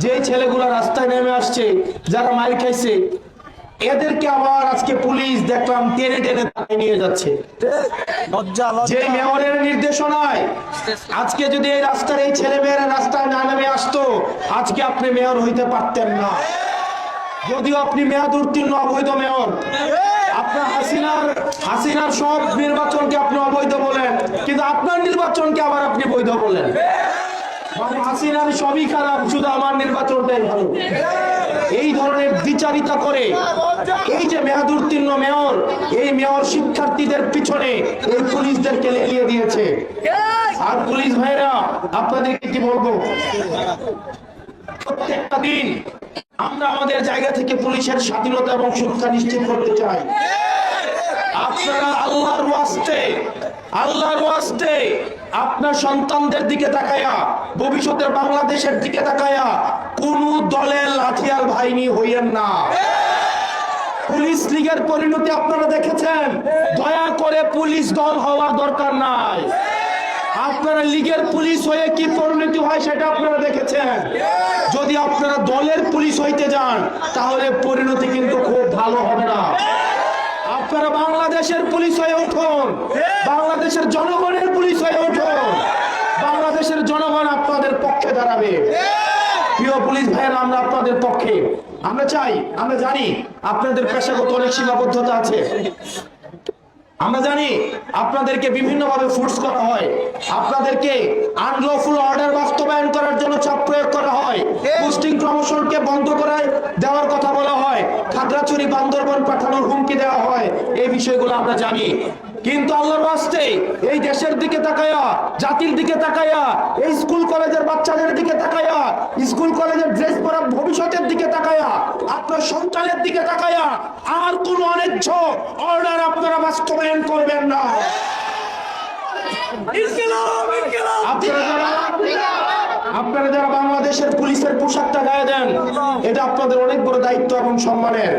যে ছেলেগুলো রাস্তায় নেমে আসছে, যারা মাইর খাইছে, এদেরকে আবার আজকে পুলিশ দেখলাম টেনে টেনে নিয়ে যাচ্ছে। যে মেয়রের নির্দেশনায় আজকে যদি এই রাস্তার এই ছেলে মেয়েরা রাস্তায় না নেমে আসতো, আজকে আপনি মেয়র হইতে পারতেন না। যদিও আপনি মেয়াদ উত্তীর্ণ অবৈধ মেয়র, আপনার হাসিনার সব নির্বাচনকে আপনি অবৈধ বলেন, কিন্তু আপনার নির্বাচনকে আবার আপনি বৈধ বলেন। মানে হাসিনার সবই খারাপ, শুধু আমার নির্বাচনটাই ভালো। এই ধরনের বিচারিতা করে এই যে মেয়াদ উত্তীর্ণ মেয়র, এই মেয়র শিক্ষার্থীদের পিছনে এই পুলিশদেরকে লেলিয়ে দিয়েছে। আর পুলিশ ভাইরা, আপনাদেরকে কি বলবো, প্রত্যেকটা দিন আমরা আমাদের জায়গা থেকে পুলিশের স্বাধীনতা এবং সুরক্ষা নিশ্চিত করতে চাই। আপনারা আল্লাহর ওয়াস্তে আপনার সন্তানদের দিকে তাকায়া, ভবিষ্যতের বাংলাদেশের দিকে তাকায়া কোন দলের লাঠিয়াল বাহিনী হইয়েন না। পুলিশ লীগের পরিণতি আপনারা দেখেছেন, দয়া করে পুলিশ দল হওয়ার দরকার নাই। আপনারা লীগের পুলিশ হয়ে কি পরিণতি হয় সেটা আপনারা দেখেছেন। যদি আপনারা দলের পুলিশ হইতে যান, তাহলে পরিণতি কিন্তু খুব ভালো হবে না। আপনারা বাংলাদেশের পুলিশ হয়ে উঠুন, বাংলাদেশের জনগণের পুলিশ হয়ে উঠুন, বাংলাদেশের জনগণ আপনাদের পক্ষে দাঁড়াবে। প্রিয় পুলিশ ভাইয়েরা, আমরা আপনাদের পক্ষে, আমরা চাই, আমরা জানি আপনাদের পেশাগত অনেক সীমাবদ্ধতা আছে, আমরা জানি আপনাদেরকে বিভিন্নভাবে ফোর্স করা হয়, আপনাদেরকে আনলফুল অর্ডার বাস্তবায়ন করার জন্য চাপ প্রয়োগ করা হয়, পোস্টিং প্রমোশনকে বন্ধ করায় দেওয়ার কথা বলা হয়, খাগড়াছড়ি বান্দরবান পাঠানোর হুমকি দেওয়া হয়। এই বিষয়গুলো আমরা জানি, কিন্তু আল্লাহর ওয়াস্তে এই দেশের দিকে তাকায়া, জাতির দিকে তাকায়া, এই স্কুল কলেজের বাচ্চাদের দিকে তাকায়া, স্কুল কলেজের ড্রেস পরা ভবিষ্যতের দিকে তাকায়া, আপনার সন্তানের দিকে তাকায়া আর কোন অন্যায্য অর্ডার আপনারা বাস্তবায়ন করবেন না। আপনারা যারা বাংলাদেশের পুলিশের পোশাকটা গায়ে দেন, এটা আপনাদের অনেক বড় দায়িত্ব এবং সম্মানের।